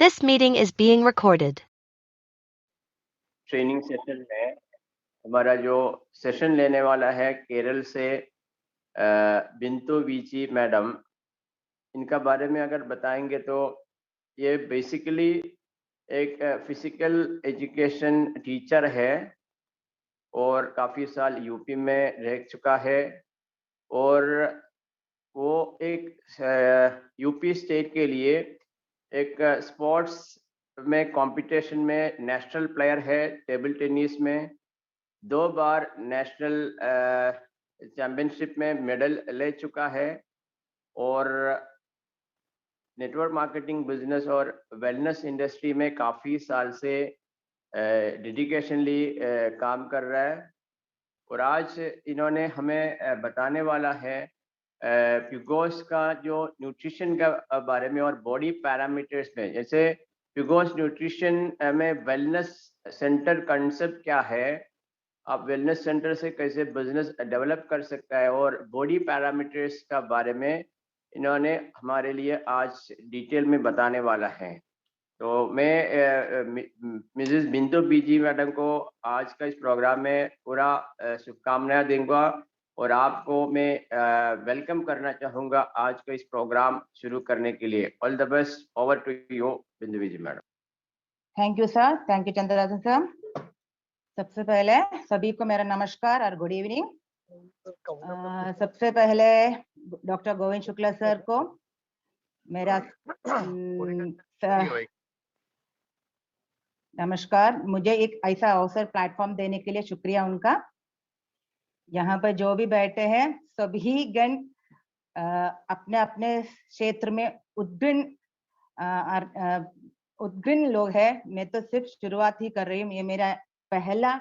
This meeting is being recorded. Training session में हमारा जो सेशन लेने वाला है केरल से बिंतु वीजी मैडम, इनका बारे में अगर बताएंगे तो ये बेसिकली एक फिजिकल एजुकेशन टीचर है और काफ़ी साल यूपी में रह चुका है और वो एक यूपी स्टेट के लिए एक स्पोर्ट्स में कंपटीशन में नेशनल प्लेयर है। टेबल टेनिस में 2 बार नेशनल चैम्पियनशिप में मेडल ले चुका है और नेटवर्क मार्केटिंग बिजनेस और वेलनेस इंडस्ट्री में काफ़ी साल से डेडिकेशनली काम कर रहा है। और आज इन्होंने हमें बताने वाला है प्यूगोस का जो न्यूट्रिशन का बारे में और बॉडी पैरामीटर्स में, जैसे प्यूगोस न्यूट्रिशन में वेलनेस सेंटर कंसेप्ट क्या है, आप वेलनेस सेंटर से कैसे बिजनेस डेवलप कर सकता है और बॉडी पैरामीटर्स का बारे में इन्होंने हमारे लिए आज डिटेल में बताने वाला है। तो मैं मिसेस बिंदु बीजी मैडम को आज का इस प्रोग्राम में पूरा शुभकामनाएं दूंगा और आपको मैं वेलकम करना चाहूँगा आज का इस प्रोग्राम शुरू करने के लिए। All the best, over to you Bindu BG madam. Thank you sir, thank you Chandradasan sir. सबसे पहले सभी को मेरा नमस्कार और गुड इवनिंग। सबसे पहले डॉक्टर गोविंद शुक्ला सर को मेरा नमस्कार। मुझे एक ऐसा अवसर प्लेटफॉर्म देने के लिए शुक्रिया उनका। यहाँ पर जो भी बैठे हैं सभी गण अपने अपने क्षेत्र में उद्ग्रीन लोग हैं। मैं तो सिर्फ शुरुआत ही कर रही हूँ। ये मेरा पहला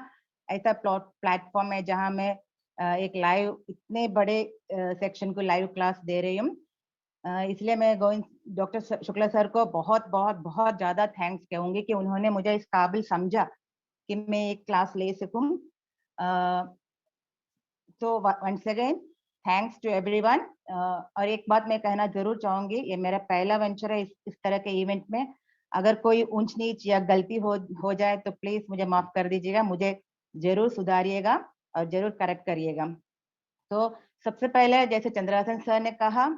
ऐसा प्लेटफॉर्म है जहाँ मैं एक लाइव इतने बड़े सेक्शन को लाइव क्लास दे रही हूँ। इसलिए मैं डॉक्टर शुक्ला सर को बहुत बहुत बहुत ज़्यादा थैंक्स कहूँगी कि उन्होंने मुझे इस काबिल समझा कि मैं एक क्लास ले सकूँ। तो once again thanks to everyone. और एक बात मैं कहना जरूर चाहूँगी, ये मेरा पहला वेंचर है इस तरह के इवेंट में। अगर कोई ऊंच नीच या गलती हो जाए तो प्लीज़ मुझे माफ़ कर दीजिएगा, मुझे ज़रूर सुधारिएगा और ज़रूर करेक्ट करिएगा। तो सबसे पहले जैसे चंद्रदासन सर ने कहा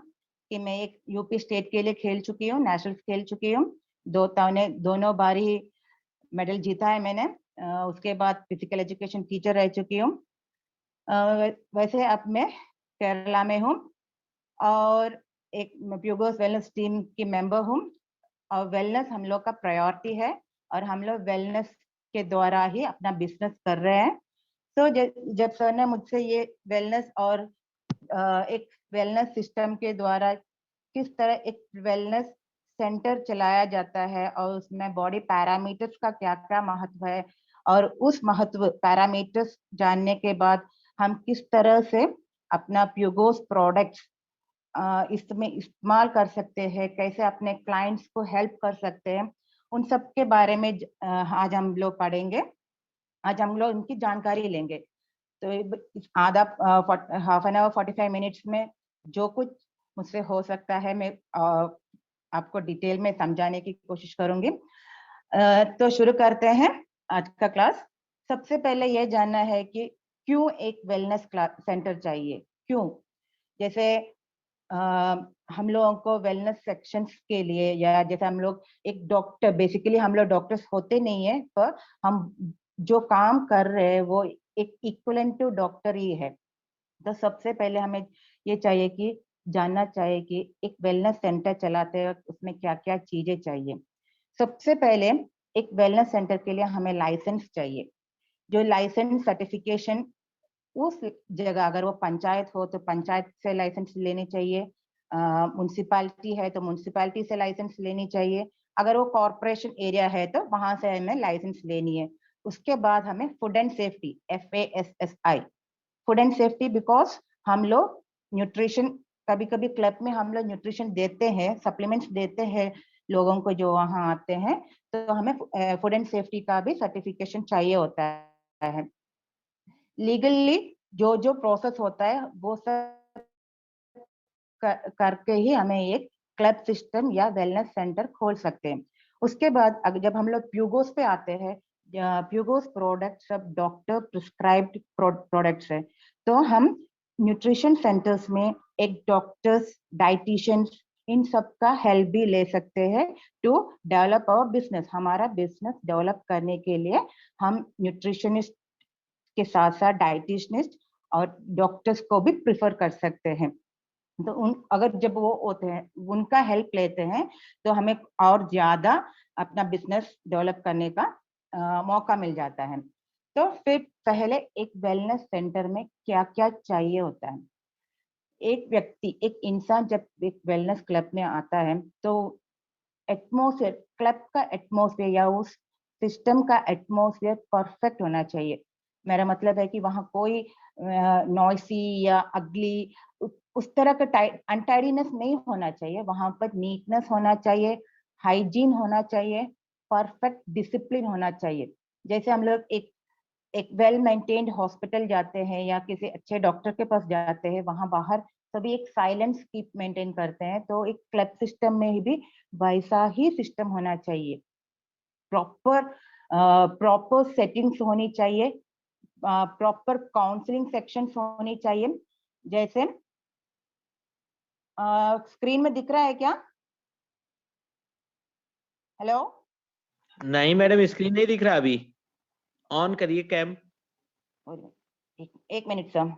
कि मैं एक यूपी स्टेट के लिए खेल चुकी हूँ, नेशनल खेल चुकी हूँ। दोनों बार ही मेडल जीता है मैंने। उसके बाद फिजिकल एजुकेशन टीचर रह चुकी हूँ। वैसे अब मैं केरला में हूँ और एक प्यूगोस वेलनेस टीम की मेंबर हूँ। और वेलनेस हम लोग का प्रायोरिटी है और हम लोग वेलनेस के द्वारा ही अपना बिजनेस कर रहे हैं। तो जब सर ने मुझसे ये वेलनेस और एक वेलनेस सिस्टम के द्वारा किस तरह एक वेलनेस सेंटर चलाया जाता है और उसमें बॉडी पैरामीटर्स का क्या क्या महत्व है और उस महत्व पैरामीटर्स जानने के बाद हम किस तरह से अपना प्यूगोस प्रोडक्ट्स इसमें इस्तेमाल कर सकते हैं, कैसे अपने क्लाइंट्स को हेल्प कर सकते हैं, उन सब के बारे में आज हम लोग पढ़ेंगे। आज हम लोग उनकी जानकारी लेंगे। तो आधा हाफ एन आवर 45 मिनट्स में जो कुछ मुझसे हो सकता है मैं आपको डिटेल में समझाने की कोशिश करूंगी। तो शुरू करते हैं आज का क्लास। सबसे पहले यह जानना है कि क्यों एक वेलनेस सेंटर चाहिए, क्यों। जैसे हम लोगों को वेलनेस सेक्शंस के लिए, या जैसे हम लोग एक डॉक्टर, बेसिकली हम लोग डॉक्टर्स होते नहीं है, पर हम जो काम कर रहे हैं वो एक इक्विवेलेंट टू डॉक्टर ही है। तो सबसे पहले हमें ये चाहिए कि जानना चाहिए कि एक वेलनेस सेंटर चलाते वक्त उसमें क्या क्या चीजें चाहिए। सबसे पहले एक वेलनेस सेंटर के लिए हमें लाइसेंस चाहिए। जो लाइसेंस सर्टिफिकेशन उस जगह, अगर वो पंचायत हो तो पंचायत से लाइसेंस लेनी चाहिए, म्युनिसिपैलिटी है तो म्युनिसिपैलिटी से लाइसेंस लेनी चाहिए, अगर वो कॉर्पोरेशन एरिया है तो वहां से हमें लाइसेंस लेनी है। उसके बाद हमें food and safety, FASSI, food and safety, because हम लोग न्यूट्रिशन, कभी कभी क्लब में हम लोग न्यूट्रिशन देते हैं, सप्लीमेंट्स देते हैं लोगों को जो वहाँ आते हैं, तो हमें फूड एंड सेफ्टी का भी सर्टिफिकेशन चाहिए होता है। लीगली जो जो प्रोसेस होता है वो सब करके ही हमें एक क्लब सिस्टम या वेलनेस सेंटर खोल सकते हैं। उसके बाद जब हम लोग प्यूगोस पे आते हैं, प्यूगोस प्रोडक्ट सब डॉक्टर प्रिस्क्राइब्ड प्रोडक्ट्स है। तो हम न्यूट्रिशन सेंटर्स में एक डॉक्टर्स, डाइटिशियंस, इन सब का हेल्प भी ले सकते हैं टू डेवलप अवर बिजनेस। हमारा बिजनेस डेवलप करने के लिए हम न्यूट्रिशनिस्ट के साथ साथ डाइटिशियनिस्ट और डॉक्टर्स को भी प्रिफर कर सकते हैं। तो अगर जब वो होते हैं, उनका हेल्प लेते हैं, तो हमें और ज्यादा अपना बिजनेस डेवलप करने का मौका मिल जाता है। तो फिर पहले एक वेलनेस सेंटर में क्या क्या चाहिए होता है। एक व्यक्ति, एक इंसान जब एक वेलनेस क्लब में आता है, तो एटमोसफियर, क्लब का एटमोसफियर या उस सिस्टम का एटमोसफियर परफेक्ट होना चाहिए। मेरा मतलब है कि वहाँ कोई नॉइसी या अगली उस तरह का अनटाइडीनेस नहीं होना चाहिए। वहाँ पर नीटनेस होना चाहिए, हाइजीन होना चाहिए, परफेक्ट डिसिप्लिन होना चाहिए। जैसे हम लोग एक वेल मेंटेन्ड हॉस्पिटल जाते हैं या किसी अच्छे डॉक्टर के पास जाते हैं, वहां बाहर सभी एक साइलेंस कीप मेंटेन करते हैं, तो एक क्लब सिस्टम में भी वैसा ही सिस्टम होना चाहिए। प्रॉपर सेटिंग्स होनी चाहिए, प्रॉपर काउंसलिंग सेक्शंस होनी चाहिए। जैसे स्क्रीन में दिख रहा है क्या? हेलो? नहीं मैडम, स्क्रीन नहीं दिख रहा अभी। ऑन करिए कैम। एक मिनट सर।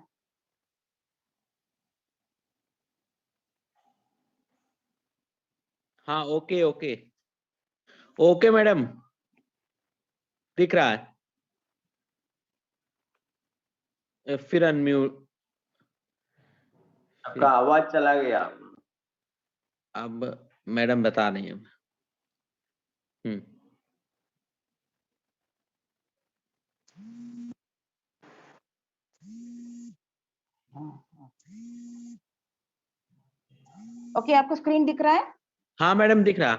हाँ ओके ओके ओके मैडम, दिख रहा है। फिर अनम्यूट। आपका आवाज चला गया। अब मैडम बता रही हैं। ओके, आपको स्क्रीन दिख रहा है? हाँ मैडम दिख रहा।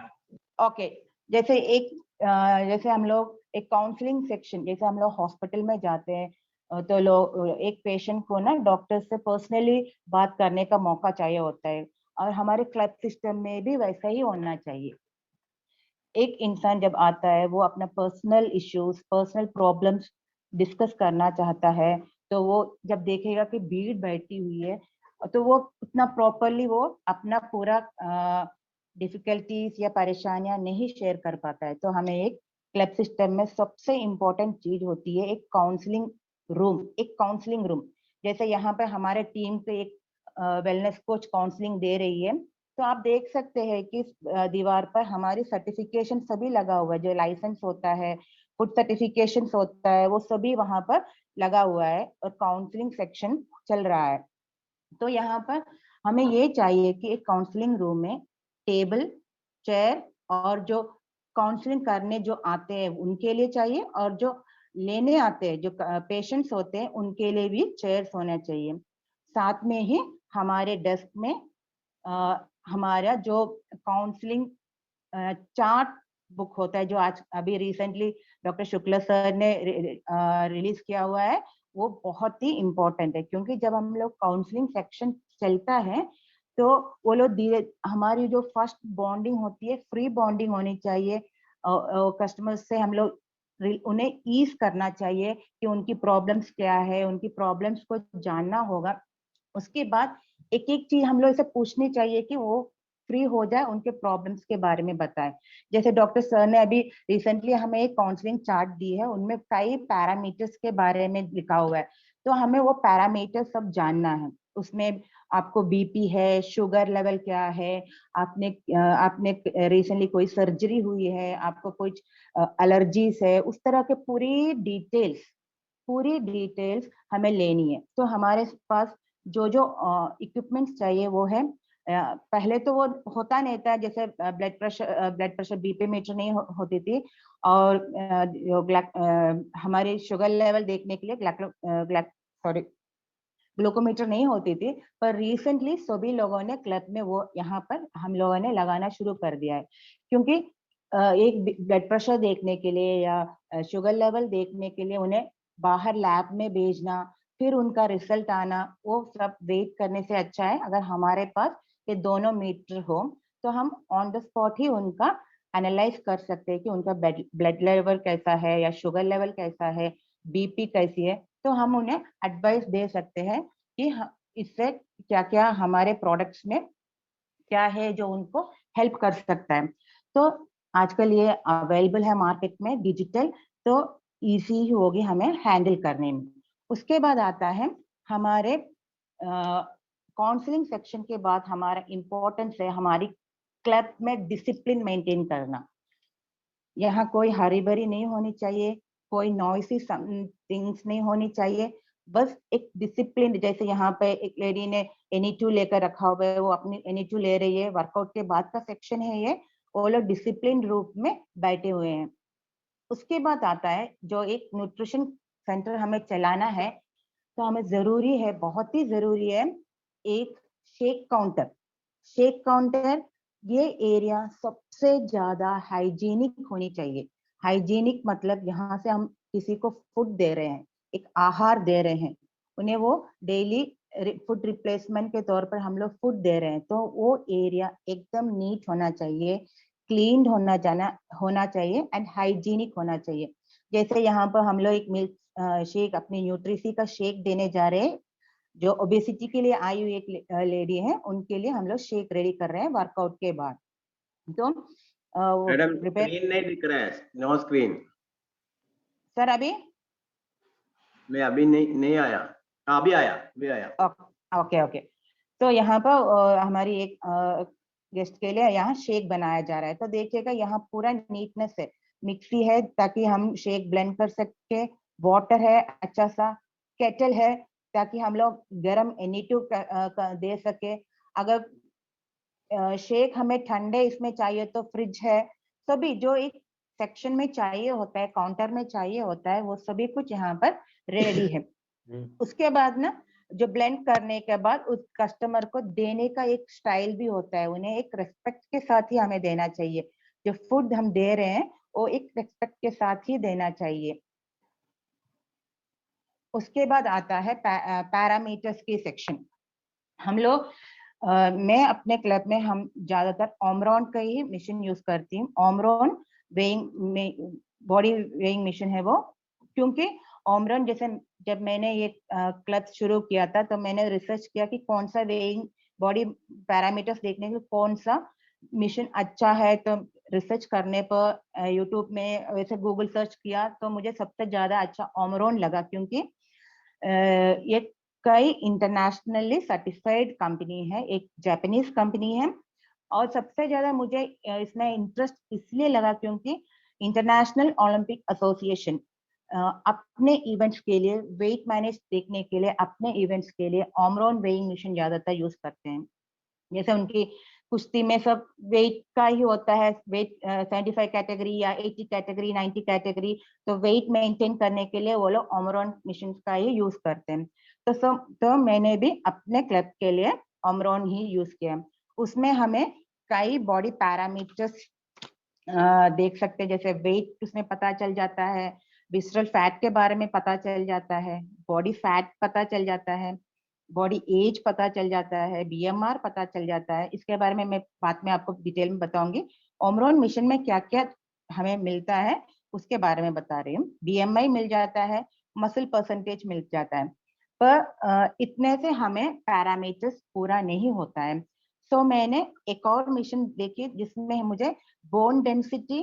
ओके, जैसे हम लोग एक काउंसलिंग सेक्शन, जैसे हम लोग हॉस्पिटल में जाते हैं, तो लोग एक पेशेंट को ना डॉक्टर से पर्सनली बात करने का मौका चाहिए होता है, और हमारे क्लब सिस्टम में भी वैसा ही होना चाहिए। एक इंसान जब आता है, वो अपना personal issues, personal problems discuss करना चाहता है, तो वो जब देखेगा कि भीड़ बैठी हुई है, तो वो उतना प्रॉपरली वो अपना पूरा डिफिकल्टीज या परेशानियां नहीं शेयर कर पाता है। तो हमें एक क्लब सिस्टम में सबसे इम्पोर्टेंट चीज होती है एक काउंसलिंग रूम। एक काउंसलिंग रूम, जैसे यहाँ पे हमारे टीम पे एक वेलनेस कोच काउंसलिंग दे रही है, तो आप देख सकते हैं कि दीवार पर हमारी सर्टिफिकेशन सभी लगा हुआ है, जो लाइसेंस होता है, फूड सर्टिफिकेशन होता है, वो सभी वहां पर लगा हुआ है, और काउंसलिंग सेक्शन चल रहा है। तो यहाँ पर हमें ये चाहिए कि एक काउंसलिंग रूम में टेबल, चेयर, और जो काउंसलिंग करने जो आते हैं उनके लिए चाहिए, और जो लेने आते हैं, जो पेशेंट्स होते हैं, उनके लिए भी चेयर्स होना चाहिए। साथ में ही हमारे डेस्क में हमारा जो काउंसलिंग चार्ट बुक होता है, जो आज अभी रिसेंटली डॉक्टर शुक्ला सर ने रिलीज किया हुआ है, वो बहुत ही इम्पोर्टेंट है। क्योंकि जब हम लोग काउंसलिंग सेक्शन चलता है, तो वो लोग धीरे, हमारी जो फर्स्ट बॉन्डिंग होती है, फ्री बॉन्डिंग होनी चाहिए। कस्टमर से हम लोग उन्हें ईज करना चाहिए कि उनकी प्रॉब्लम्स क्या है, उनकी प्रॉब्लम्स को जानना होगा। उसके बाद एक एक चीज हम लोग इसे पूछनी चाहिए कि वो फ्री हो जाए, उनके प्रॉब्लम्स के बारे में बताएं। जैसे डॉक्टर सर ने अभी रिसेंटली हमें एक काउंसलिंग चार्ट दी है, उनमें कई पैरामीटर्स के बारे में लिखा हुआ है, तो हमें वो पैरामीटर सब जानना है। उसमें आपको बीपी है, शुगर लेवल क्या है, आपने रिसेंटली कोई सर्जरी हुई है, आपको कुछ एलर्जीज है, उस तरह के पूरी डिटेल्स हमें लेनी है। तो हमारे पास जो जो इक्विपमेंट्स चाहिए वो है, पहले तो वो होता नहीं था, जैसे ब्लड प्रेशर बीपी मीटर नहीं होती थी, और हमारे शुगर लेवल देखने के लिए ग्लूकोमीटर नहीं होती थी। पर रिसेंटली सभी लोगों ने क्लब में वो यहाँ पर हम लोगों ने लगाना शुरू कर दिया है। क्योंकि एक ब्लड प्रेशर देखने के लिए या शुगर लेवल देखने के लिए उन्हें बाहर लैब में भेजना, फिर उनका रिजल्ट आना, वो सब वेट करने से अच्छा है अगर हमारे पास ये दोनों मीटर हो, तो हम ऑन द स्पॉट ही उनका एनालाइज कर सकते हैं कि उनका ब्लड लेवल कैसा है या शुगर लेवल कैसा है, बीपी कैसी है, तो हम उन्हें एडवाइस दे सकते हैं कि इससे क्या क्या हमारे प्रोडक्ट्स में क्या है जो उनको हेल्प कर सकता है। तो आजकल ये अवेलेबल है मार्केट में डिजिटल, तो इजी ही होगी हमें हैंडल करने में। उसके बाद आता है हमारे काउंसलिंग सेक्शन के बाद हमारा इम्पोर्टेंस है हमारी क्लब में डिसिप्लिन मेंटेन करना। यहाँ कोई हरी भरी नहीं होनी चाहिए, कोई नॉइसी थिंग्स नहीं होनी चाहिए, बस एक डिसिप्लिन। जैसे यहाँ पे एक लेडी ने NE2 लेकर रखा हुआ है, वो अपनी NE2 ले रही है, वर्कआउट के बाद का सेक्शन है ये, वो लोग डिसिप्लिन रूप में बैठे हुए हैं। उसके बाद आता है जो एक न्यूट्रिशन सेंटर हमें चलाना है, तो हमें जरूरी है, बहुत ही जरूरी है, एक शेक काउंटर। शेक काउंटर ये एरिया सबसे ज्यादा हाइजीनिक होनी चाहिए। हाइजीनिक मतलब यहाँ से हम किसी को फूड दे रहे हैं, एक आहार दे रहे हैं, उन्हें वो डेली फूड रिप्लेसमेंट के तौर पर हम लोग फूड दे रहे हैं, तो वो एरिया एकदम नीट होना चाहिए, क्लीन होना चाहिए एंड हाइजीनिक होना चाहिए। जैसे यहाँ पर हम लोग एक मिल्क शेक, अपनी न्यूट्रिसी का शेक देने जा रहे हैं, जो ओबेसिटी के लिए आई हुई एक लेडी है, उनके लिए हम लोग शेक रेडी कर रहे हैं वर्कआउट के बाद। तो मैडम प्रिपेयर स्क्रीन नहीं दिख रहा है, नो स्क्रीन। सर अभी मैं अभी नहीं आया, अभी आया। Okay okay. तो यहाँ पर हमारी एक गेस्ट के लिए यहाँ शेक बनाया जा रहा है, तो देखिएगा यहाँ पूरा नीटनेस है, मिक्सी है ताकि हम शेक ब्लेंड कर सके, वाटर है अच्छा सा, केटल है ताकि हम लोग गर्म NE2 दे सके। अगर शेक हमें ठंडे इसमें चाहिए तो फ्रिज है, सभी जो एक सेक्शन में चाहिए होता है, काउंटर में चाहिए होता है, वो सभी कुछ यहाँ पर रेडी है। उसके बाद ना जो ब्लेंड करने के बाद उस कस्टमर को देने का एक स्टाइल भी होता है, उन्हें एक रेस्पेक्ट के साथ ही हमें देना चाहिए। जो फूड हम दे रहे हैं वो एक रेस्पेक्ट के साथ ही देना चाहिए। उसके बाद आता है पैरामीटर्स की सेक्शन। हम लोग मैं अपने क्लब में हम ज्यादातर ओमरॉन का ही मशीन यूज करती हूँ। Omron weighing body weighing machine है वो, क्योंकि ओमरॉन जैसे जब मैंने ये क्लब शुरू किया था तो मैंने रिसर्च किया कि कौन सा वेइंग बॉडी पैरामीटर्स देखने के कौन सा मशीन अच्छा है, तो रिसर्च करने पर यूट्यूब में वैसे गूगल सर्च किया तो मुझे सबसे ज्यादा अच्छा ओमरॉन लगा, क्योंकि ये कई इंटरनेशनली सर्टिफाइड कंपनी है, एक जापानीज कंपनी है। और सबसे ज्यादा मुझे इसमें इंटरेस्ट इसलिए लगा क्योंकि इंटरनेशनल ओलंपिक एसोसिएशन अपने इवेंट्स के लिए वेट मैनेज देखने के लिए, अपने इवेंट्स के लिए ओमरॉन वेइंग मशीन ज्यादातर यूज करते हैं। जैसे उनकी कुश्ती में सब वेट का ही होता है, वेट 75 कैटेगरी या 80 कैटेगरी 90 कैटेगरी, तो वेट मेंटेन करने के लिए वो लोग ओमरॉन मशीन का ही यूज करते हैं। तो मैंने भी अपने क्लब के लिए ओमरॉन ही यूज किया। उसमें हमें कई बॉडी पैरामीटर्स देख सकते हैं, जैसे वेट उसमें पता चल जाता है, विसरल फैट के बारे में पता चल जाता है, बॉडी फैट पता चल जाता है, बॉडी एज पता चल जाता है, BMR पता चल जाता है। इसके बारे में मैं बाद में आपको डिटेल में बताऊंगी। ओमरॉन मिशन में क्या क्या हमें मिलता है उसके बारे में बता रही हूँ। BMI मिल जाता है, मसल परसेंटेज मिल जाता है, पर इतने से हमें पैरामीटर्स पूरा नहीं होता है। सो मैंने एक और मिशन देखी जिसमें मुझे बोन डेंसिटी,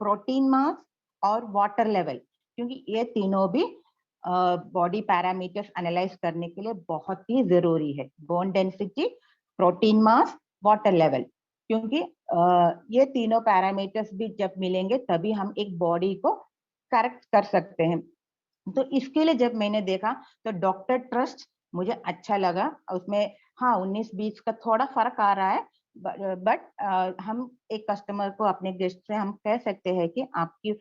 प्रोटीन मास और वाटर लेवल, क्योंकि ये तीनों भी बॉडी पैरामीटर्स एनालाइज करने के लिए बहुत ही जरूरी है। बोन डेंसिटी, प्रोटीन मास, वाटर लेवल, क्योंकि ये तीनों पैरामीटर्स भी जब मिलेंगे तभी हम एक बॉडी को करेक्ट कर सकते हैं। तो इसके लिए जब मैंने देखा तो डॉक्टर ट्रस्ट मुझे अच्छा लगा। उसमें हाँ 19-20 का थोड़ा फर्क आ रहा है, बट हम एक कस्टमर को, अपने गेस्ट से हम कह सकते हैं कि आपकी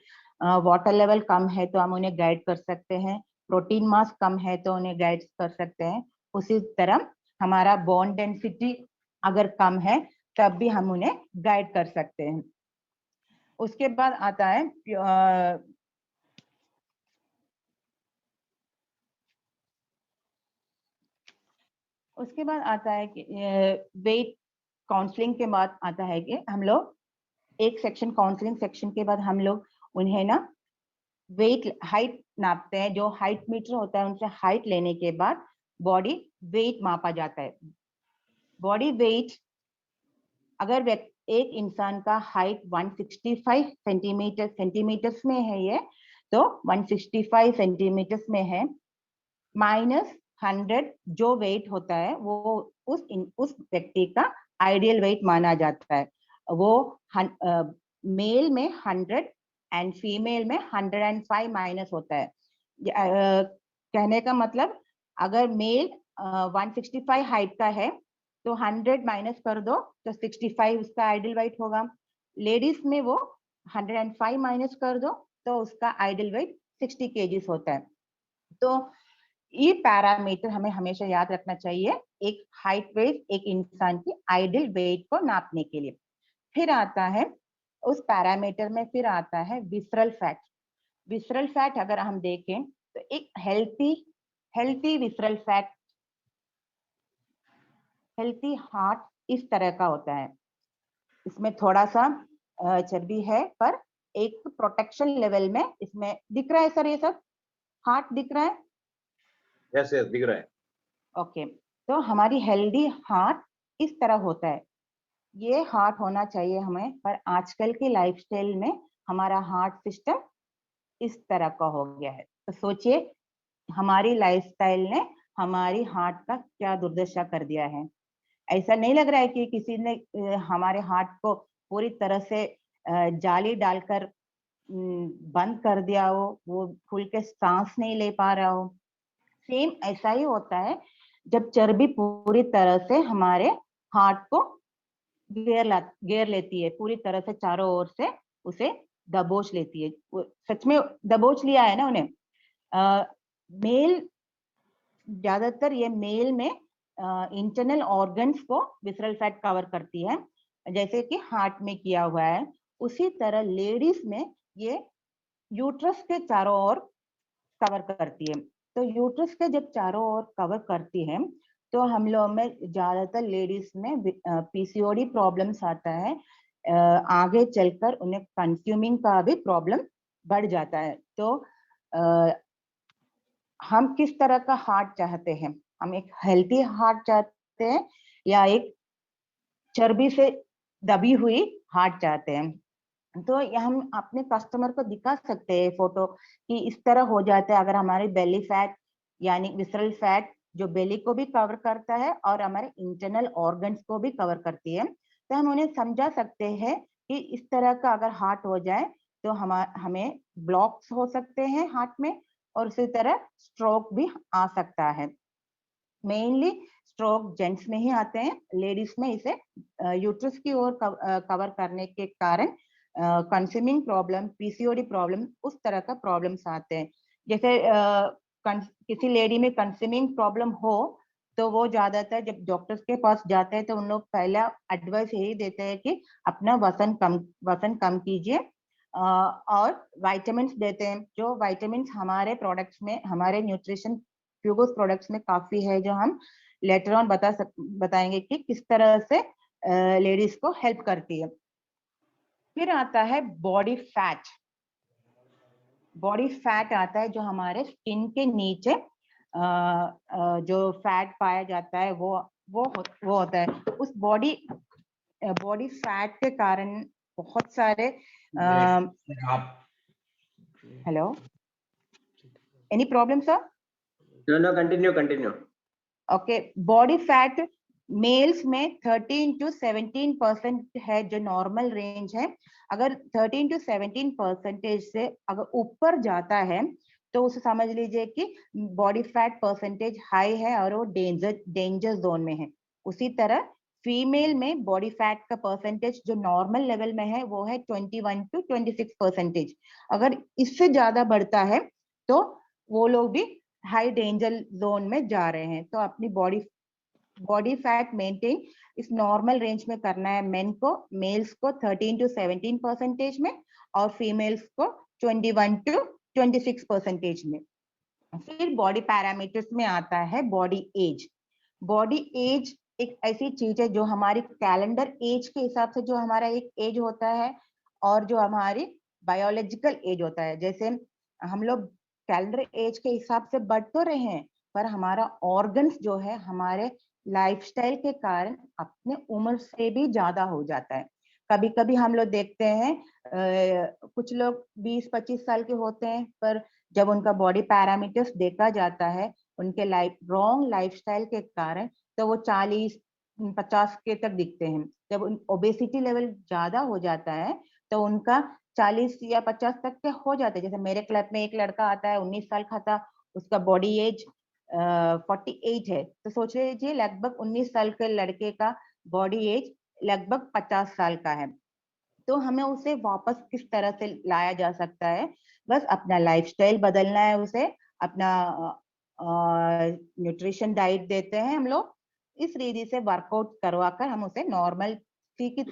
वाटर लेवल कम है तो हम उन्हें गाइड कर सकते हैं, प्रोटीन मास कम है तो उन्हें गाइड कर सकते हैं। उसी तरह हमारा बोन डेंसिटी अगर कम है तब भी हम उन्हें गाइड कर सकते हैं। उसके बाद आता है कि वेट काउंसलिंग के बाद आता है कि हम लोग एक सेक्शन काउंसलिंग सेक्शन के बाद हम लोग उन्हें ना वेट हाइट नापते हैं, जो हाइट मीटर होता है उनसे हाइट लेने के बाद बॉडी वेट मापा जाता है। बॉडी वेट अगर एक इंसान का हाइट 165 सेंटीमीटर्स में है ये, तो 165 सेंटीमीटर्स में है, माइनस 100 जो वेट होता है वो उस व्यक्ति का आइडियल वेट माना जाता है। वो मेल में 100 एंड फीमेल में 105 माइनस होता है। कहने का मतलब अगर मेल 165 हाइट का है तो 100 माइनस कर दो तो 65 उसका आइडियल वेट होगा। लेडीज में वो 105 माइनस कर दो तो उसका आइडियल वेट 60 केजीज होता है। तो ये पैरामीटर हमें हमेशा याद रखना चाहिए एक हाइट वेट एक इंसान की आइडियल वेट को नापने के लिए। फिर आता है उस पैरामीटर में फिर आता है विसरल फैट। विसरल फैट अगर हम देखें तो एक healthy visceral fat, healthy heart इस तरह का होता है। इसमें थोड़ा सा चर्बी है पर एक प्रोटेक्शन लेवल में इसमें दिख रहा है सर, ये सब हार्ट दिख रहा है? यस यस दिख रहा है। ओके, तो हमारी हेल्दी हार्ट इस तरह होता है, ये हार्ट होना चाहिए हमें। पर आजकल की लाइफस्टाइल में हमारा हार्ट सिस्टम इस तरह का हो गया है। तो सोचिए हमारी लाइफस्टाइल ने हमारी हार्ट का क्या दुर्दशा कर दिया है। ऐसा नहीं लग रहा है कि किसी ने हमारे हार्ट को पूरी तरह से जाली डालकर बंद कर दिया हो, वो खुल के सांस नहीं ले पा रहा हो। सेम ऐसा ही होता है जब चर्बी पूरी तरह से हमारे हार्ट को घेर लेती है, पूरी तरह से चारों ओर से उसे दबोच लेती है। सच में दबोच लिया है ना उन्हें। मेल ज्यादातर ये मेल में इंटरनल ऑर्गन्स को विसरल फैट कवर करती है, जैसे कि हार्ट में किया हुआ है। उसी तरह लेडीज में ये यूट्रस के चारों ओर कवर करती है। तो यूट्रस के जब चारों ओर कवर करती है तो हम लोग में ज्यादातर लेडीज में पीसीओडी प्रॉब्लम्स आता है। आगे चलकर उन्हें कंज्यूमिंग का भी प्रॉब्लम बढ़ जाता है। तो हम किस तरह का हार्ट चाहते हैं? हम एक हेल्थी हार्ट चाहते हैं या एक चर्बी से दबी हुई हार्ट चाहते हैं? तो हम अपने कस्टमर को दिखा सकते हैं फोटो कि इस तरह हो जाता है अगर हमारी बेली फैट यानी विसरल फैट जो बेली को भी कवर करता है और हमारे इंटरनल ऑर्गन्स को भी कवर करती है। तो हम उन्हें समझा सकते हैं कि इस तरह का अगर हार्ट हो जाए तो हमें ब्लॉक्स हो सकते हैं हार्ट में और उसी तरह स्ट्रोक भी आ सकता है। मेनली स्ट्रोक जेंट्स में ही आते हैं, लेडीज में इसे यूट्रस की ओर कवर करने के कारण कंज्यूमिंग प्रॉब्लम, पीसीओडी प्रॉब्लम, उस तरह का प्रॉब्लम्स आते हैं। जैसे किसी लेडी में कंज्यूमिंग प्रॉब्लम हो तो वो ज्यादातर जब डॉक्टर्स के पास जाते हैं तो उन लोग पहला एडवाइस यही देते हैं कि अपना वजन कम कीजिए और विटामिन्स देते हैं। जो विटामिन्स हमारे प्रोडक्ट्स में, हमारे न्यूट्रिशन प्यूगोस प्रोडक्ट्स में काफी है, जो हम लेटर ऑन बताएंगे कि किस तरह से लेडीज को हेल्प करती है। फिर आता है बॉडी फैट। बॉडी फैट आता है जो हमारे स्किन के नीचे जो फैट पाया जाता है वो होता है। उस बॉडी फैट के कारण बहुत सारे hello, any problem sir? No, continue. Okay, body fat males में 13 to 17% है जो नॉर्मल रेंज है। अगर 13 to 17% से अगर ऊपर जाता है तो उसे समझ लीजिए कि बॉडी फैट परसेंटेज हाई है और वो डेंजर जोन में है। उसी तरह फीमेल में बॉडी फैट का परसेंटेज जो नॉर्मल लेवल में है वो है 21 to 26%। अगर इससे ज्यादा बढ़ता है तो वो लोग भी हाई डेंजर जोन में जा रहे हैं। तो अपनी बॉडी फैट मेंटेन इस नॉर्मल रेंज में करना है मेन को, मेल्स को 13 to 17% में और फीमेल्स को 21 to 26% में। फिर बॉडी पैरामीटर्स में आता है बॉडी एज। बॉडी एज एक ऐसी चीज है जो हमारी कैलेंडर एज के हिसाब से जो हमारा एक एज होता है और जो हमारी बायोलॉजिकल एज होता है, जैसे हम लोग कैलेंडर एज के हिसाब से बढ़ तो रहे हैं, पर हमारा ऑर्गन्स जो है हमारे लाइफस्टाइल के कारण अपने उम्र से भी ज्यादा हो जाता है। कभी कभी हम लोग देखते हैं कुछ लोग 20-25 साल के होते हैं, पर जब उनका बॉडी पैरामीटर्स देखा जाता है उनके रॉन्ग लाइफस्टाइल के कारण, तो वो 40-50 के तक दिखते हैं। जब ओबेसिटी लेवल ज्यादा हो जाता है तो उनका 40 या 50 तक के हो जाते हैं। जैसे मेरे क्लब में एक लड़का आता है, 19 साल का था, उसका बॉडी एज 48 है, तो सोच लीजिए लगभग 19 साल के लड़के का बॉडी एज लगभग 50 साल का है। तो हमें उसे वापस किस तरह से लाया जा सकता है? बस अपना लाइफस्टाइल बदलना है, उसे अपना न्यूट्रिशन डाइट देते हैं हम लोग, इस रीति से वर्कआउट करवाकर हम उसे नॉर्मल की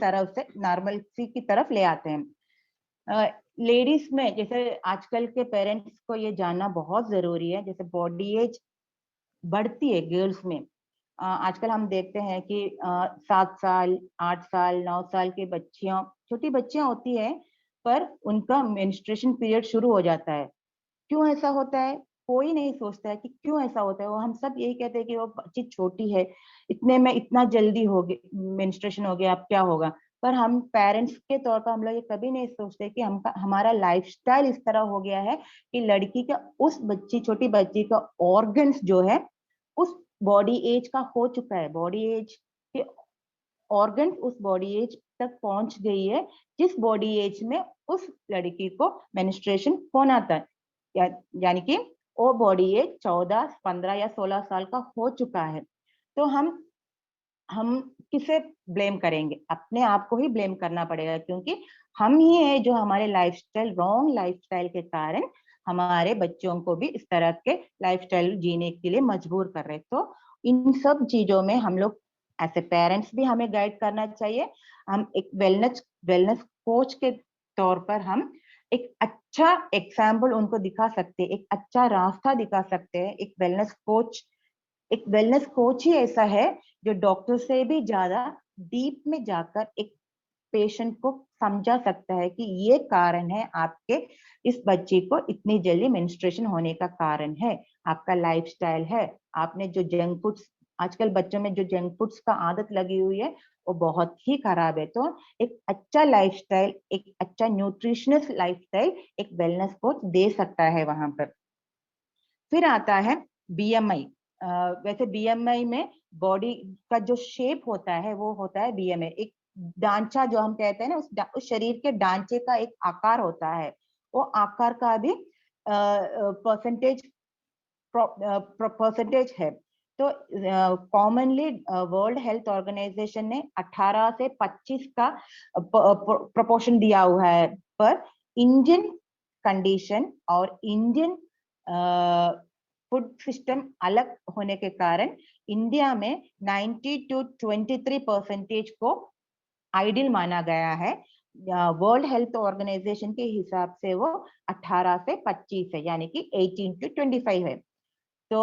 तरफ ले आते हैं। लेडीज में जैसे आजकल के पेरेंट्स को ये जानना बहुत जरूरी है, जैसे बॉडी एज बढ़ती है गर्ल्स में। आजकल हम देखते हैं कि 7 साल, 8 साल, 9 साल की बच्चियां, छोटी बच्चियां होती है, पर उनका मेंस्ट्रुएशन पीरियड शुरू हो जाता है। क्यों ऐसा होता है? कोई नहीं सोचता है कि क्यों ऐसा होता है। वो हम सब यही कहते हैं कि वो बच्ची छोटी है, इतने में इतना जल्दी हो गया मेंस्ट्रुएशन हो गया, अब क्या होगा। पर हम पेरेंट्स के तौर पर हम लोग ये कभी नहीं सोचते कि हमारा लाइफस्टाइल इस तरह हो गया है कि लड़की का, उस बच्ची, छोटी बच्ची का ऑर्गन्स जो है उस बॉडी एज का हो चुका है, बॉडी एज के ऑर्गन उस बॉडी एज तक पहुंच गई है जिस बॉडी एज में उस लड़की को मेंस्ट्रुएशन होना था, यानी कि वो बॉडी एज 14, 15 या 16 साल का हो चुका है। तो हम किसे ब्लेम करेंगे? अपने आप को ही ब्लेम करना पड़ेगा, क्योंकि हम ही है जो हमारे लाइफस्टाइल, रॉन्ग लाइफस्टाइल के कारण हमारे बच्चों को भी इस तरह के लाइफस्टाइल जीने के लिए मजबूर कर रहे। तो इन सब चीजों में हम लोग ऐसे पेरेंट्स भी हमें गाइड करना चाहिए। हम एक वेलनेस कोच के तौर पर हम एक अच्छा एग्जाम्पल उनको दिखा सकते हैं, एक अच्छा रास्ता दिखा सकते हैं। एक वेलनेस कोच ही ऐसा है जो डॉक्टर से भी ज्यादा डीप में जाकर एक पेशेंट को समझा सकता है कि ये कारण है आपके इस बच्ची को इतनी जल्दी मेंस्ट्रुएशन होने का कारण है, आपका लाइफस्टाइल है, आपने जो जंक फूड्स, आजकल बच्चों में जो जंक फूड्स का आदत लगी हुई है वो बहुत ही खराब है। तो एक अच्छा लाइफस्टाइल, एक अच्छा न्यूट्रिशनस लाइफस्टाइल एक वेलनेस कोच दे सकता है वहां पर। फिर आता है बीएमआई। वैसे बीएमआई में बॉडी का जो शेप होता है वो होता है बीएमआई, एक ढांचा जो हम कहते हैं ना, उस शरीर के ढांचे का एक आकार होता है। वो आकार का भी परसेंटेज है। तो कॉमनली वर्ल्ड हेल्थ ऑर्गेनाइजेशन ने 18 से 25 का प्रोपोर्शन दिया हुआ है, पर इंडियन कंडीशन और इंडियन फूड सिस्टम अलग होने के कारण इंडिया में 90 to 23% को आइडियल माना गया है। वर्ल्ड हेल्थ ऑर्गेनाइजेशन के हिसाब से वो 18 से 25 है, यानी कि 18 to 25 है। तो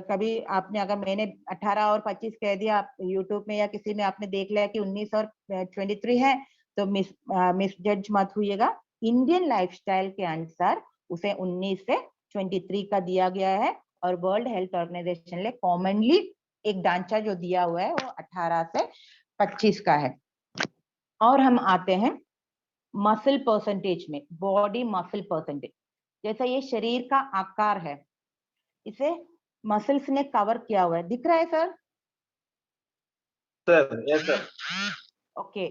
कभी आपने, अगर मैंने 18 और 25 कह दिया, आप यूट्यूब में या किसी में आपने देख लिया कि 19 और 23 है, तो मिस जज मत हुइएगा। इंडियन लाइफस्टाइल के अनुसार उसे 19 से 23 का दिया गया है, और वर्ल्ड हेल्थ ऑर्गेनाइजेशन ने कॉमनली एक ढांचा जो दिया हुआ है वो 18 से 25 का है। और हम आते हैं मसल परसेंटेज में, बॉडी मसल परसेंटेज। जैसा ये शरीर का आकार है, इसे मसल्स ने कवर किया हुआ है, दिख रहा है sir? Sir, yes sir. Okay,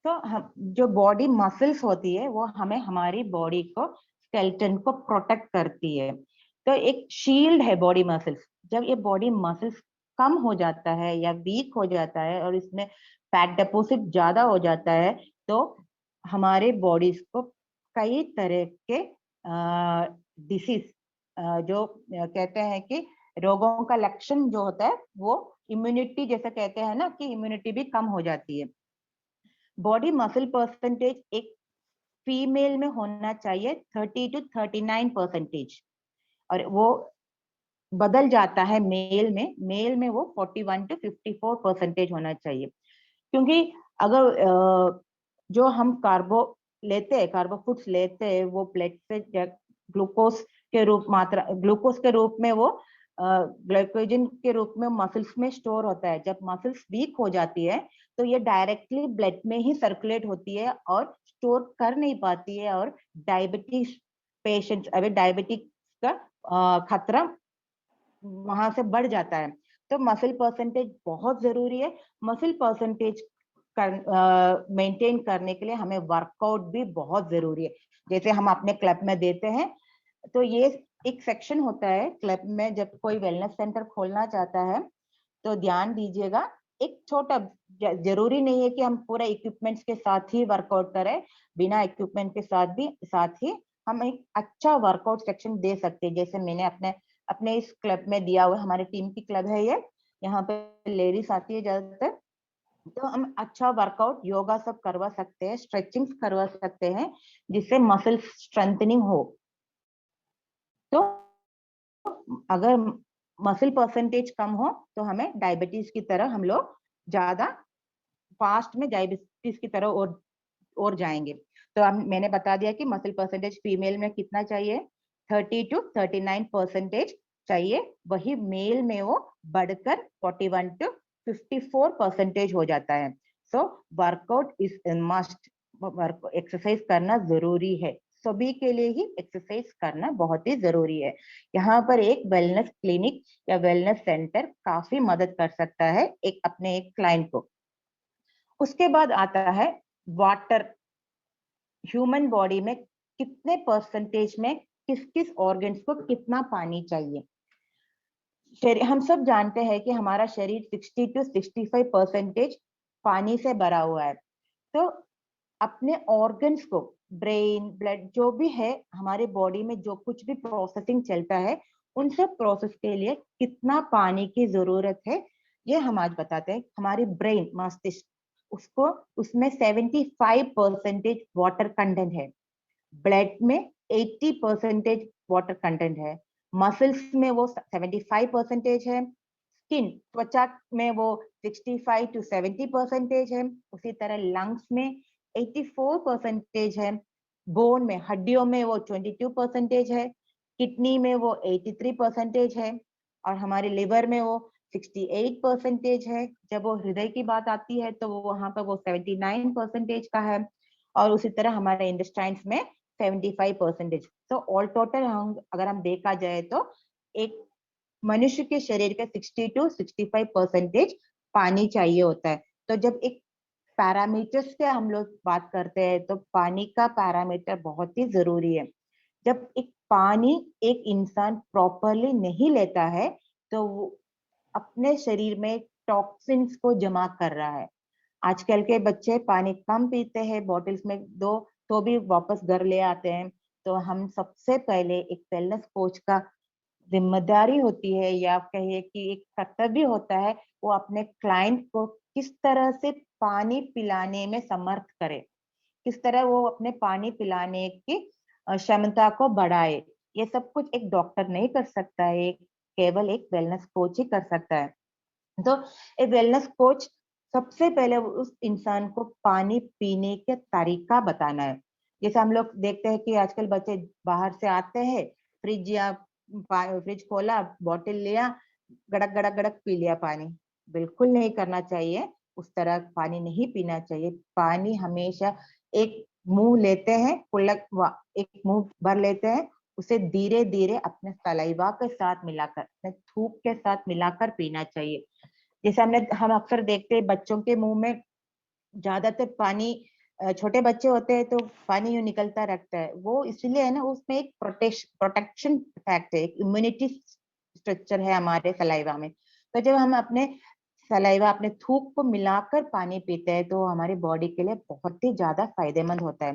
तो हम जो बॉडी मसल्स होती है वो हमें हमारी बॉडी को, स्केलेटन को प्रोटेक्ट करती है। तो एक शील्ड है बॉडी मसल्स। जब ये बॉडी मसल्स कम हो जाता है या वीक हो जाता है और इसमें फैट डिपॉजिट ज्यादा हो जाता है, तो हमारे बॉडीज को कई तरह के डिसीज, जो कहते हैं कि रोगों का लक्षण जो होता है, वो इम्यूनिटी, जैसे कहते हैं ना कि इम्यूनिटी भी कम हो जाती है। बॉडी मसल परसेंटेज एक फीमेल में होना चाहिए 30 to 39%, और वो बदल जाता है मेल में वो 41 to 54% होना चाहिए। क्योंकि अगर जो हम लेते हैं, कार्बो फूड्स लेते हैं, वो ब्लड से ग्लूकोज के रूप में वो ग्लाइकोजन के रूप में मसल्स में स्टोर होता है। जब मसल्स वीक हो जाती है तो ये डायरेक्टली ब्लड में ही सर्कुलेट होती है और स्टोर कर नहीं पाती है, और डायबिटीज पेशेंट्स, अभी डायबिटिक का खतरा वहां से बढ़ जाता है। तो मसल परसेंटेज बहुत जरूरी है। मसल परसेंटेज मेंटेन करने के लिए हमें वर्कआउट भी बहुत जरूरी है। जैसे हम अपने क्लब में देते हैं, तो ये एक सेक्शन होता है क्लब में, जब कोई वेलनेस सेंटर खोलना चाहता है तो ध्यान दीजिएगा, एक छोटा, जरूरी नहीं है कि हम पूरा इक्विपमेंट्स के साथ ही वर्कआउट करें, बिना इक्विपमेंट के साथ ही हम एक अच्छा वर्कआउट सेक्शन दे सकते हैं। जैसे मैंने अपने इस क्लब में दिया हुआ, हमारी टीम की क्लब है ये, यहाँ पे लेडीज आती है ज्यादातर, तो हम अच्छा वर्कआउट योगा सब करवा सकते हैं, स्ट्रेचिंग करवा सकते हैं, जिससे मसल स्ट्रेंथनिंग हो। तो अगर मसल परसेंटेज कम हो तो हमें डायबिटीज की तरह हम लोग ज्यादा फास्ट में डायबिटीज की तरह और जाएंगे। तो मैंने बता दिया कि मसल परसेंटेज फीमेल में कितना चाहिए, 30 to 39% चाहिए, वही मेल में वो बढ़कर 41 to 54% हो जाता है। So workout is must, exercise करना जरूरी है, सभी के लिए ही एक्सरसाइज करना बहुत ही जरूरी है। यहाँ पर एक वेलनेस क्लिनिक या वेलनेस सेंटर काफी मदद कर सकता है अपने एक क्लाइंट को। उसके बाद आता है वाटर। ह्यूमन बॉडी में कितने परसेंटेज में किस किस ऑर्गन्स को कितना पानी चाहिए। हम सब जानते हैं कि हमारा शरीर 60 to 65% पानी से भरा हुआ है। तो अपने ऑर्गन्स को, ब्रेन, ब्लड, जो भी है हमारे बॉडी में, जो कुछ भी प्रोसेसिंग चलता है, उन सब प्रोसेस के लिए कितना पानी की जरूरत है, ये हम आज बताते हैं। हमारी ब्रेन, मस्तिष्क, उसमें 75% वाटर कंटेंट है, ब्लड में 80% वाटर कंटेंट है, मसल्स में वो 75% है, स्किन, त्वचा में वो 65 to 70% है, उसी तरह लंग्स में 84% है, बोन में, हड्डियों में वो 22% है, किडनी में वो 83% है, और हमारे लिवर में वो 68% है। जब वो हृदय की बात आती है तो वो वहां पर वो 79% का है, और उसी तरह हमारे इंटेस्टाइन्स में 75%। तो ऑल टोटल अगर हम देखा जाए तो एक मनुष्य के शरीर का 60 to 65% पानी चाहिए होता है। तो जब एक पैरामीटर्स के हम लोग बात करते हैं तो पानी का पैरामीटर बहुत ही जरूरी है। जब पानी एक इंसान प्रॉपरली नहीं लेता है तो वो अपने शरीर में टॉक्सिन्स को जमा कर रहा है। आजकल के बच्चे पानी कम पीते हैं, बॉटल्स में दो तो भी वापस घर ले आते हैं। तो हम सबसे पहले एक वेलनेस कोच का जिम्मेदारी होती है, या कहिए कि एक कर्तव्य होता है, वो अपने क्लाइंट को किस तरह से पानी पिलाने में समर्थ करे, किस तरह वो अपने पानी पिलाने की क्षमता को बढ़ाए। ये सब कुछ एक डॉक्टर नहीं कर सकता है, केवल एक वेलनेस कोच ही कर सकता है। तो एक वेलनेस कोच सबसे पहले उस इंसान को पानी पीने का तरीका बताना है। जैसे हम लोग देखते हैं कि आजकल बच्चे बाहर से आते हैं, फ्रिज खोला, बॉटल लिया, गड़क गड़क गड़क पी लिया पानी। बिल्कुल नहीं करना चाहिए, उस तरह पानी नहीं पीना चाहिए। पानी हमेशा एक मुंह लेते हैं, एक मुंह भर लेते हैं, उसे धीरे धीरे अपने सलाइवा के साथ मिलाकर, अपने थूक के साथ मिलाकर पीना चाहिए। जैसे हम अक्सर देखते हैं बच्चों के मुंह में ज्यादातर पानी, छोटे बच्चे होते हैं तो पानी यूं निकलता रहता है, वो इसलिए है ना, उसमें एक प्रोटेक्शन फैक्ट है, एक इम्यूनिटी स्ट्रक्चर है हमारे सलाइवा में। तो जब हम अपने सलाइवा, अपने थूक को मिलाकर पानी पीते हैं तो हमारी बॉडी के लिए बहुत ही ज्यादा फायदेमंद होता है।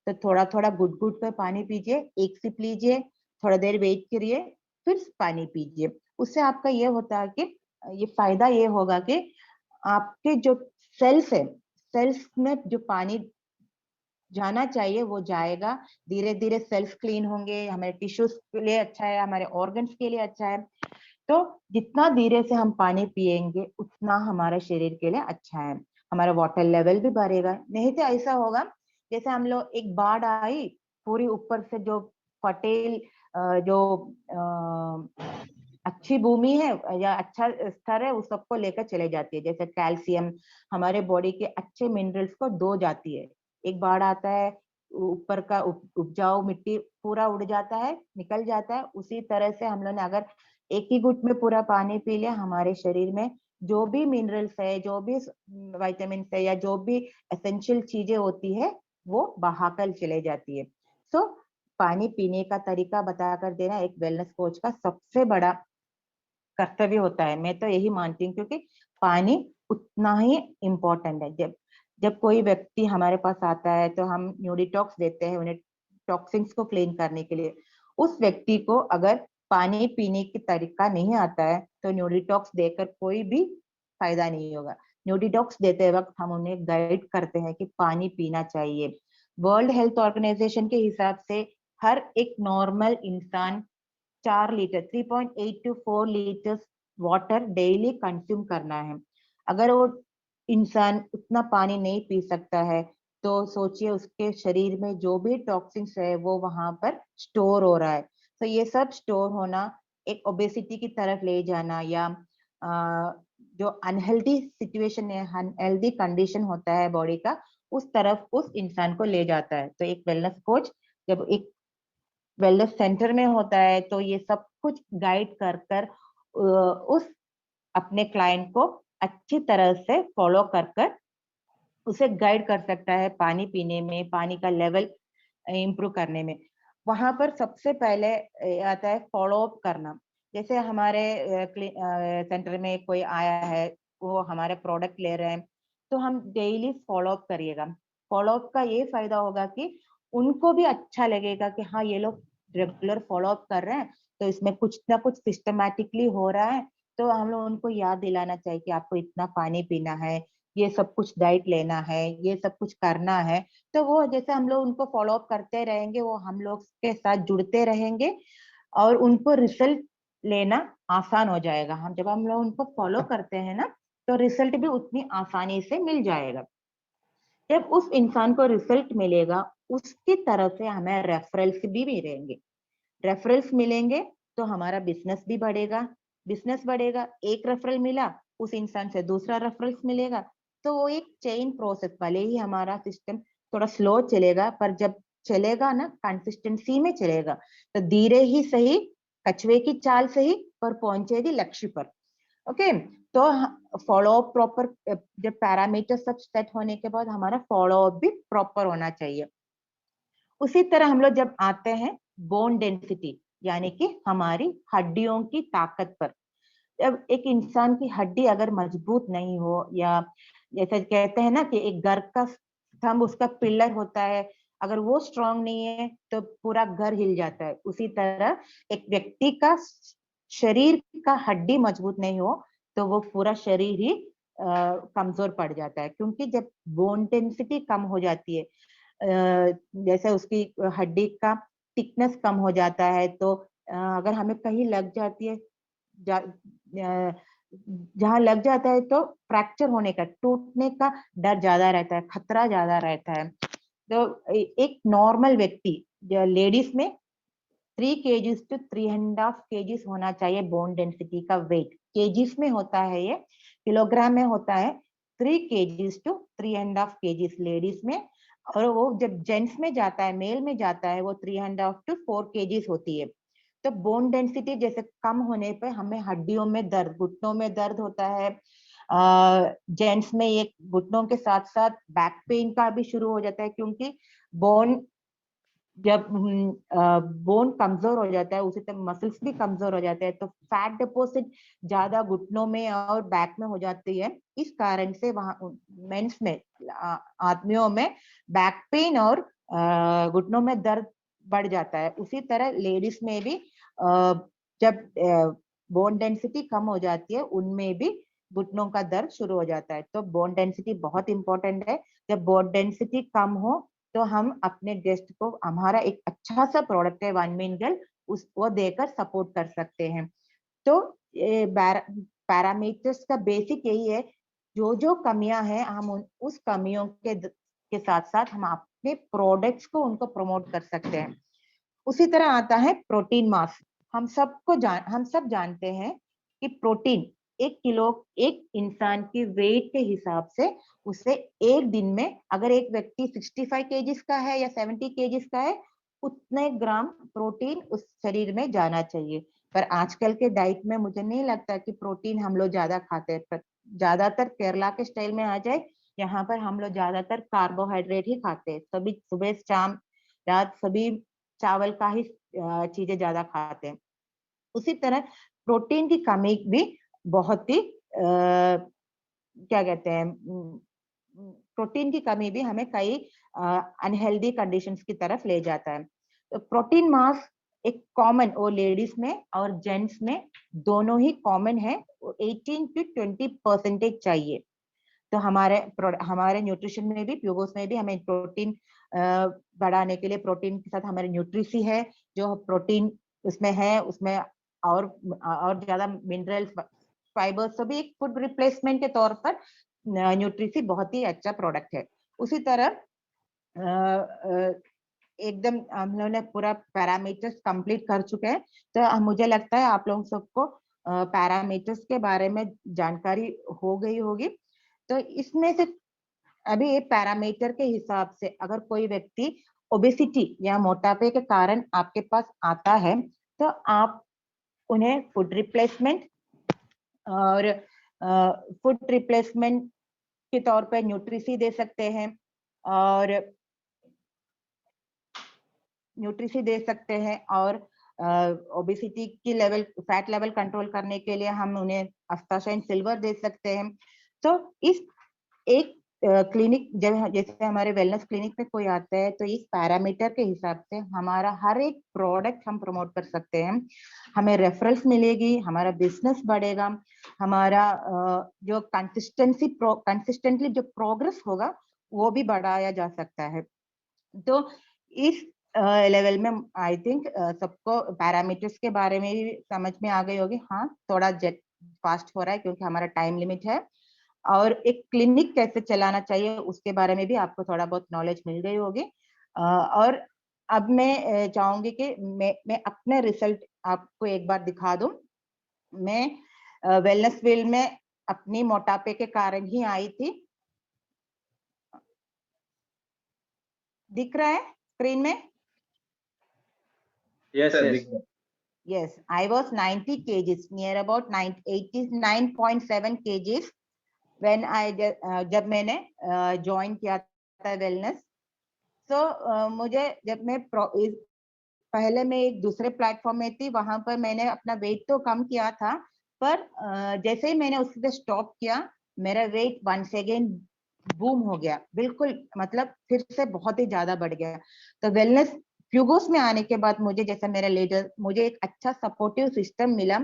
तो थोड़ा थोड़ा गुट गुट कर पानी पीजिए, एक सिप लीजिए, थोड़ा देर वेट करिए, फिर पानी पीजिए। उससे आपका ये होता है कि ये फायदा ये होगा कि आपके जो सेल्स है, सेल्स में जो पानी जाना चाहिए वो जाएगा, धीरे धीरे सेल्स क्लीन होंगे, हमारे टिश्यूज के लिए अच्छा है, हमारे ऑर्गन्स के लिए अच्छा है। तो जितना धीरे से हम पानी पिएंगे उतना हमारे शरीर के लिए अच्छा है, हमारा वाटर लेवल भी बढ़ेगा। नहीं तो ऐसा होगा जैसे हम लोग एक बाढ़ आई, पूरी ऊपर से जो फर्टाइल जो अच्छी भूमि है या अच्छा स्तर है उस सबको लेकर चले जाती है। जैसे कैल्शियम हमारे बॉडी के अच्छे मिनरल्स को दो जाती है। एक बाढ़ आता है, ऊपर का उपजाऊ मिट्टी पूरा उड़ जाता है, निकल जाता है। उसी तरह से हम लोग ने अगर एक ही घुट में पूरा पानी पी लिया, हमारे शरीर में जो भी मिनरल्स है, जो भी विटामिन है या जो भी एसेंशियल चीजें होती है वो बहाकर चले जाती है। सो पानी पीने का तरीका बताकर देना एक वेलनेस कोच का सबसे बड़ा कर्तव्य होता है। मैं तो यही मानती हूँ, क्योंकि पानी उतना ही इम्पोर्टेंट है। जब जब कोई व्यक्ति हमारे पास आता है तो हम न्यूडिटॉक्स देते हैं उन्हें टॉक्सिन्स को क्लीन करने के लिए। उस व्यक्ति को अगर पानी पीने की तरीका नहीं आता है तो न्यूडिटॉक्स देकर कोई भी फायदा नहीं होगा। न्यूडिटॉक्स देते वक्त हम उन्हें गाइड करते हैं कि पानी पीना चाहिए। वर्ल्ड हेल्थ ऑर्गेनाइजेशन के हिसाब से हर एक नॉर्मल इंसान 4 litre 3.8 to 4 litres water daily consume करना है। अगर वो इंसान उतना पानी नहीं पी सकता है तो सोचिए उसके शरीर में जो भी टॉक्सिन्स है वो वहां पर स्टोर हो रहा है। तो ये सब स्टोर होना एक ओबेसिटी की तरफ ले जाना या जो अनहेल्दी सिचुएशन है, अनहेल्दी कंडीशन होता है बॉडी का, उस तरफ उस इंसान को ले जाता है। तो एक वेलनेस कोच जब एक वेलनेस सेंटर में होता है तो ये सब कुछ गाइड कर कर उस अपने क्लाइंट को अच्छी तरह से फॉलो कर कर उसे गाइड कर सकता है पानी पीने में, पानी का लेवल इम्प्रूव करने में। वहां पर सबसे पहले आता है फॉलो अप करना। जैसे हमारे सेंटर में कोई आया है, वो हमारे प्रोडक्ट ले रहे हैं, तो हम डेली फॉलो अप करिएगा। फॉलो अप का ये फायदा होगा कि उनको भी अच्छा लगेगा कि हाँ ये लोग रेगुलर फॉलो अप कर रहे हैं, तो इसमें कुछ ना कुछ सिस्टमैटिकली हो रहा है। तो हम लोग उनको याद दिलाना चाहिए कि आपको इतना पानी पीना है, ये सब कुछ डाइट लेना है, ये सब कुछ करना है। तो वो जैसे हम लोग उनको फॉलो अप करते रहेंगे, वो हम लोग के साथ जुड़ते रहेंगे और उनको रिजल्ट लेना आसान हो जाएगा। हम लोग उनको फॉलो करते हैं ना, तो रिजल्ट भी उतनी आसानी से मिल जाएगा। जब उस इंसान को रिजल्ट मिलेगा, उसकी तरफ से हमें रेफरल्स भी मिलेंगे। रेफरल्स मिलेंगे तो हमारा बिजनेस भी बढ़ेगा। बिजनेस बढ़ेगा, एक रेफरल मिला, उस इंसान से दूसरा रेफरल्स मिलेगा। तो वो एक चेन प्रोसेस, भले ही हमारा सिस्टम थोड़ा स्लो चलेगा, पर जब चलेगा ना कंसिस्टेंसी में चलेगा तो धीरे ही सही, कछुए की चाल सही, पर पहुंचेगी लक्ष्य पर। ओके। तो फॉलो अप प्रॉपर, जब पैरामीटर सब सेट होने के बाद हमारा फॉलो अप भी प्रॉपर होना चाहिए। उसी तरह हम लोग जब आते हैं बोन डेंसिटी, यानी कि हमारी हड्डियों की ताकत पर। जब एक इंसान की हड्डी अगर मजबूत नहीं हो, या जैसे कहते हैं ना कि एक घर का स्तंभ उसका पिलर होता है, अगर वो स्ट्रांग नहीं है तो पूरा घर हिल जाता है। उसी तरह एक व्यक्ति का शरीर का हड्डी मजबूत नहीं हो तो वो पूरा शरीर ही कमजोर पड़ जाता है। क्योंकि जब बोन डेंसिटी कम हो जाती है, जैसे उसकी हड्डी का थिकनेस कम हो जाता है, तो अगर हमें कहीं लग जाती है, जहां लग जाता है तो फ्रैक्चर होने का, टूटने का डर ज्यादा रहता है, खतरा ज्यादा रहता है। तो एक नॉर्मल व्यक्ति लेडीज में 3 kgs to 3.5 kgs होना चाहिए बोन डेंसिटी का वेट। केजीज में होता है, ये किलोग्राम में होता है। 3 kgs to 3.5 kgs लेडीज में, और वो जब जेंट्स में जाता है, मेल में जाता है, वो 3.5 to 4 kgs होती है। तो बोन डेंसिटी जैसे कम होने पे हमें हड्डियों में दर्द, घुटनों में दर्द होता है। जेंट्स में ये घुटनों के साथ साथ बैक पेन का भी शुरू हो जाता है, क्योंकि बोन जब बोन कमजोर हो जाता है, उसी तरह मसल्स भी कमजोर हो जाते हैं, तो फैट डिपॉजिट ज्यादा घुटनों में और बैक में हो जाती है। इस कारण से वहां मेंस में, आदमियों में बैक पेन और घुटनों में दर्द बढ़ जाता है। उसी तरह लेडीज में भी जब बोन डेंसिटी कम हो जाती है, उनमें भी घुटनों का दर्द शुरू हो जाता है। तो बोन डेंसिटी बहुत इंपॉर्टेंट है। जब बोन डेंसिटी कम हो तो हम अपने गेस्ट को हमारा एक अच्छा सा प्रोडक्ट है वन मिनरल, वो देकर सपोर्ट कर सकते हैं। तो पैरामीटर्स का बेसिक यही है, जो जो कमियां हैं हम उस कमियों के साथ साथ हम अपने प्रोडक्ट्स को उनको प्रमोट कर सकते हैं। उसी तरह आता है प्रोटीन मास। हम सब जानते हैं कि प्रोटीन 1 किलो एक इंसान की वेट के हिसाब से उसे एक दिन में, अगर एक व्यक्ति 65 केजीज का है या 70 केजीज का है, उतने ग्राम प्रोटीन उस शरीर में जाना चाहिए। पर आजकल के डाइट में मुझे नहीं लगता कि प्रोटीन हम लोग ज्यादा खाते हैं। पर ज्यादातर केरला के स्टाइल में आ जाए, यहाँ पर हम लोग ज्यादातर कार्बोहाइड्रेट ही खाते हैं। सभी सुबह शाम रात सभी चावल का ही चीजें ज्यादा खाते हैं। उसी तरह प्रोटीन की कमी भी बहुत ही क्या कहते हैं, प्रोटीन की कमी भी हमें कई अनहेल्दी कंडीशंस की तरफ ले जाता है। तो प्रोटीन मास एक कॉमन, वो लेडीज में और जेंट्स में दोनों ही कॉमन है, 18 to 20% चाहिए। तो हमारे न्यूट्रिशन में भी, प्यूगोस में भी हमें प्रोटीन बढ़ाने के लिए प्रोटीन के साथ हमारे न्यूट्रिसी है, जो प्रोटीन उसमें है, उसमें और ज्यादा मिनरल्स, फाइबर्स, सभी एक फूड रिप्लेसमेंट के तौर पर न्यूट्रिसी बहुत ही अच्छा प्रोडक्ट है। उसी तरह एकदम हम लोगों ने पूरा पैरामीटर्स कंप्लीट कर चुके हैं। तो मुझे लगता है आप लोगों सबको पैरामीटर्स के बारे में जानकारी हो गई होगी। तो इसमें से अभी ये पैरामीटर के हिसाब से अगर कोई व्यक्ति ओबेसिटी या मोटापे के कारण आपके पास आता है, तो आप उन्हें फूड रिप्लेसमेंट के तौर पे न्यूट्रिसी दे सकते हैं, और ओबेसिटी की लेवल, फैट लेवल कंट्रोल करने के लिए हम उन्हें अस्ताशाइन सिल्वर दे सकते हैं। तो इस एक क्लिनिक, जैसे हमारे वेलनेस क्लिनिक में कोई आता है, तो इस पैरामीटर के हिसाब से हमारा हर एक प्रोडक्ट हम प्रमोट कर सकते हैं। हमें रेफरल्स मिलेगी, हमारा बिजनेस बढ़ेगा, हमारा जो कंसिस्टेंटली जो प्रोग्रेस होगा वो भी बढ़ाया जा सकता है। तो इस लेवल में आई थिंक सबको पैरामीटर्स के बारे में भी समझ में आ गई होगी। हाँ, थोड़ा फास्ट हो रहा है क्योंकि हमारा टाइम लिमिट है, और एक क्लिनिक कैसे चलाना चाहिए उसके बारे में भी आपको थोड़ा बहुत नॉलेज मिल गई होगी। और अब मैं चाहूंगी कि मैं अपने रिजल्ट आपको एक बार दिखा दूं। मैं वेलनेस फील्ड में अपनी मोटापे के कारण ही आई थी। दिख रहा है स्क्रीन में? Yes, yes. Yes, I was 90 kgs, near about 89.7 kgs when जब मैंने ज्वाइन किया था वेलनेस। तो मुझे जब मैं पहले मैं एक दूसरे प्लेटफॉर्म में थी, वहां पर मैंने अपना वेट तो कम किया था, पर जैसे ही मैंने उससे स्टॉप किया, मेरा वेट वंस अगेन बूम हो गया, बिल्कुल, मतलब फिर से बहुत ही ज्यादा बढ़ गया। तो वेलनेस प्यूगोस में आने के बाद मुझे, जैसा मेरा लीडर, मुझे एक अच्छा सपोर्टिव सिस्टम मिला।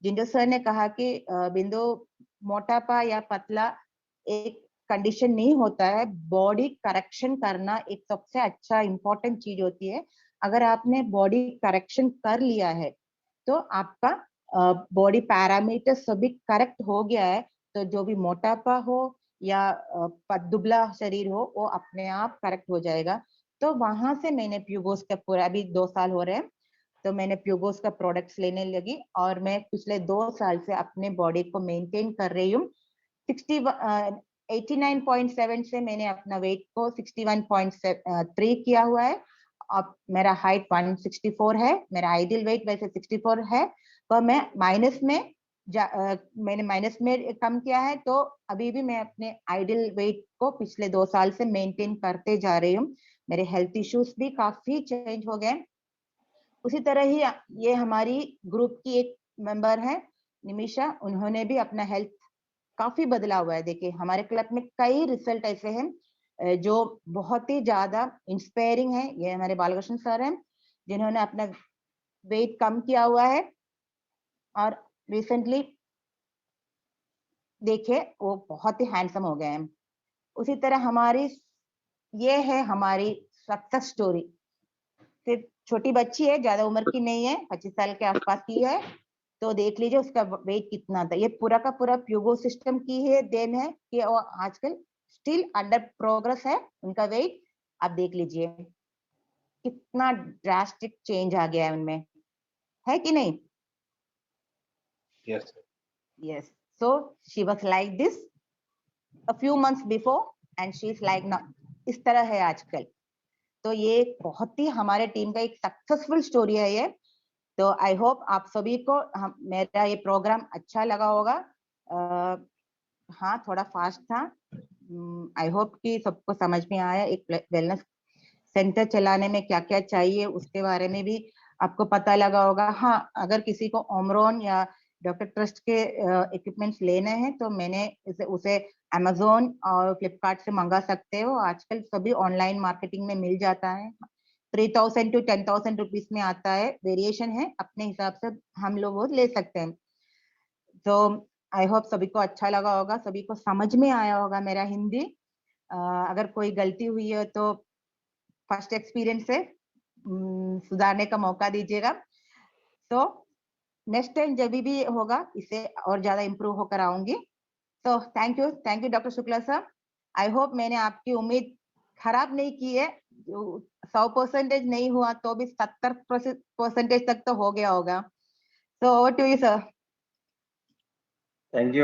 जिंदो सर ने कहा कि बिंदु, मोटापा या पतला एक कंडीशन नहीं होता है, बॉडी करेक्शन करना एक सबसे अच्छा इंपॉर्टेंट चीज होती है। अगर आपने बॉडी करेक्शन कर लिया है, तो आपका बॉडी पैरामीटर सभी करेक्ट हो गया है, तो जो भी मोटापा हो या दुबला शरीर हो, वो अपने आप करेक्ट हो जाएगा। तो वहां से मैंने प्यूगोस का पूरा, अभी 2 साल हो रहे हैं, तो मैंने प्यूगोस का प्रोडक्ट्स लेने लगी, और मैं पिछले 2 साल से अपने बॉडी को मेंटेन कर रही हूँ। 89.7 से मैंने अपना वेट को 61.3 किया हुआ है। अब मेरा हाइट 164 है, मेरा आइडियल वेट वैसे 64 है, पर मैं मैंने माइनस में कम किया है। तो अभी भी मैं अपने आइडियल वेट को पिछले 2 साल से मेंटेन करते जा रही हूँ। मेरे हेल्थ इश्यूज भी काफी चेंज हो गए। उसी तरह ही ये हमारी ग्रुप की एक मेंबर है निमिषा, उन्होंने भी अपना हेल्थ काफी बदला हुआ है। देखिए, हमारे क्लब में कई रिजल्ट ऐसे हैं जो बहुत ही ज्यादा इंस्पायरिंग है। ये हमारे बालकृष्ण सर हैं, जिन्होंने अपना वेट कम किया हुआ है, और रिसेंटली देखिए वो बहुत ही हैंडसम हो गए हैं। उसी तरह ये है हमारी सक्सेस स्टोरी। सिर्फ छोटी बच्ची है, ज्यादा उम्र की नहीं है, 25 साल के आसपास की है। तो देख लीजिए उसका वेट कितना था। ये पूरा का पूरा प्यूगो सिस्टम की है देन है कि वो आजकल स्टिल अंडर प्रोग्रेस है उनका वेट। आप देख लीजिए कितना ड्रास्टिक चेंज आ गया है उनमें, है कि नहीं? Yes, sir. Yes. So she was like this a few months before and she is like now. इस तरह है आजकल। तो ये बहुत ही हमारे टीम का एक सक्सेसफुल स्टोरी है ये। तो आई होप आप सभी को मेरा ये प्रोग्राम अच्छा लगा होगा। हाँ, थोड़ा फास्ट था। आई होप कि सबको समझ में आया। एक वेलनेस सेंटर चलाने में क्या क्या चाहिए उसके बारे में भी आपको पता लगा होगा। हाँ, अगर किसी को ओमरॉन या डॉक्टर ट्रस्ट के इक्विपमेंट्स लेने हैं तो मैंने उसे अमेजोन और फ्लिपकार्ट से मंगा सकते हो। आजकल सभी ऑनलाइन मार्केटिंग में मिल जाता है। 3000 to 10,000 रुपीज में आता है। वेरिएशन है, अपने हिसाब से हम लोग वो ले सकते हैं। तो आई होप सभी को अच्छा लगा होगा, सभी को समझ में आया होगा मेरा हिंदी। अगर कोई गलती हुई है तो फर्स्ट एक्सपीरियंस से सुधारने का मौका दीजिएगा। तो नेक्स्ट टाइम जब भी होगा इसे और ज्यादा इम्प्रूव होकर आऊंगी। तो thank you doctor Shukla sir. I hope मैंने आपकी उम्मीद खराब नहीं की है। 100% नहीं हुआ तो भी 70% तक तो हो गया होगा। तो over to you sir. Thank you.